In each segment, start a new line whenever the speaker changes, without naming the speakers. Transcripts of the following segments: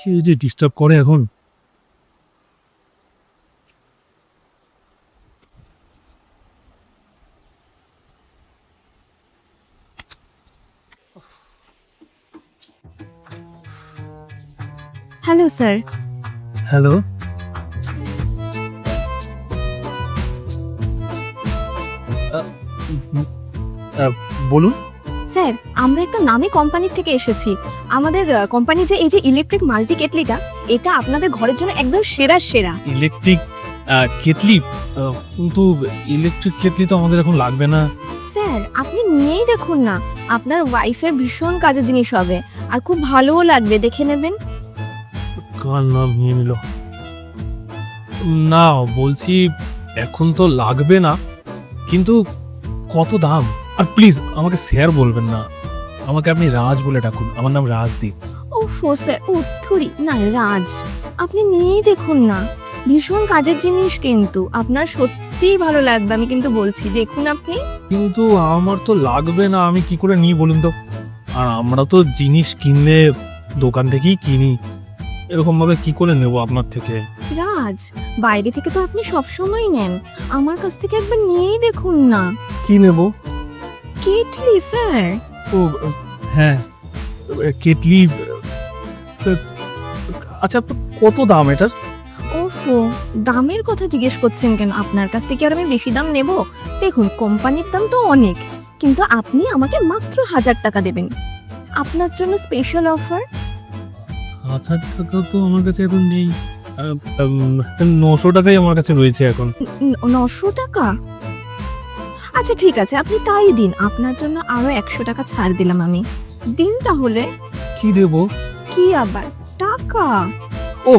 কে যে ডিস্টার্ব করে এখন।
Hello sir.
হ্যালো, বলুন।
স্যার, আমরা একটা নামী কোম্পানি থেকে এসেছি। আমাদের কোম্পানি যে এই যে ইলেকট্রিক মাল্টি কেটলিটা, এটা আপনাদের ঘরের জন্য একদম সেরা সেরা।
ইলেকট্রিক কেটলি, কিন্তু ইলেকট্রিক কেটলি তো আমাদের এখন লাগবে না।
স্যার, আপনি নিয়েই দেখুন না, আপনার ওয়াইফের ভীষণ কাজের জিনিস হবে আর খুব ভালোও লাগবে, দেখে নেবেন।
কার নাম নিয়ে নিল? না, বলছি এখন তো লাগবে না, কিন্তু কত দাম? আর প্লিজ আমাকে স্যার বলবেন না, আমাকে আপনি রাজ বলে ডাকুন। আমার নাম রাজদীপ।
ওফো স্যার, থুরি না, রাজ। আপনি নিয়েই দেখুন না, ভীষণ কাজের জিনিস, কিন্তু আপনার সত্যিই ভালো লাগবে, আমি কিন্তু বলছি, দেখুন আপনি।
কিন্তু আমার তো লাগবে না, আমি কি করে নিই বলুন তো? আর আমরা তো জিনিস কিনলে দোকান থেকেই কিনি, এরকম ভাবে কি করে নেব আপনার থেকে?
রাজ, বাইরে থেকে তো আপনি সবসময় নেন, আমার কাছ থেকে একবার নিয়েই দেখুন না।
কি নেব?
Kettle sir.
ও হ্যাঁ, কেটলি। আচ্ছা, কত দাম এটার?
ওফো, দামের কথা জিজ্ঞেস করছেন কেন? আপনার কাছ থেকে আর আমি বেশি দাম নেব? দেখুন, কোম্পানির দাম তো অনেক, কিন্তু আপনি আমাকে মাত্র 1000 টাকা দেবেন। আপনার জন্য স্পেশাল অফার।
1000 টাকা তো আমার কাছে এখন নেই। 900 টাকাই আমার কাছে রয়েছে এখন।
900 টাকা? আচ্ছা ঠিক আছে, আপনি তাই দিন, আপনার জন্য আরো 100 টাকা ছাড় দিলাম আমি। দিন তাহলে।
কি দেব?
কি আবার টাকা?
ও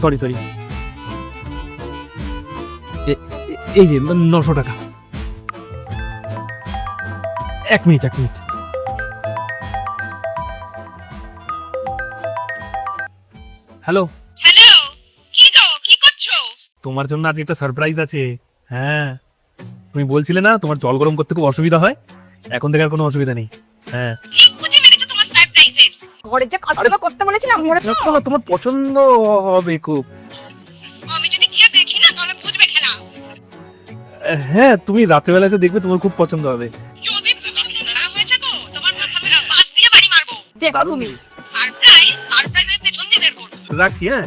সরি সরি, এই যে 900 টাকা। 1 মিনিট 1 মিনিট। হ্যালো
হ্যালো, কি গো, কি করছো?
তোমার জন্য আজকে একটা সারপ্রাইজ আছে। হ্যাঁ, তুমি বলছিলে না তোমার জল গরম করতে খুব অসুবিধা হয়, এখন থেকে আর কোনো অসুবিধা নেই। হ্যাঁ,
ঠিক খুঁজে মেরেছো তোমার সারপ্রাইজের।
ঘরে যে কাজগুলো করতে বলেছিলাম করেছো?
তোমার পছন্দ হবে খুব।
আমি যদি গিয়ে দেখি না তাহলে বুঝবে খেলা।
হ্যাঁ, তুমি রাত্রেবেলা এসে দেখবে, তোমার খুব পছন্দ হবে।
যদি পছন্দ না হয়েছে তো তোমার মাথা মেরে বাস দিয়ে বাড়ি মারবো।
দেখো তুমি।
সারপ্রাইজ, সারপ্রাইজের পেছন দিয়ে বের করবো।
রাখছি, হ্যাঁ।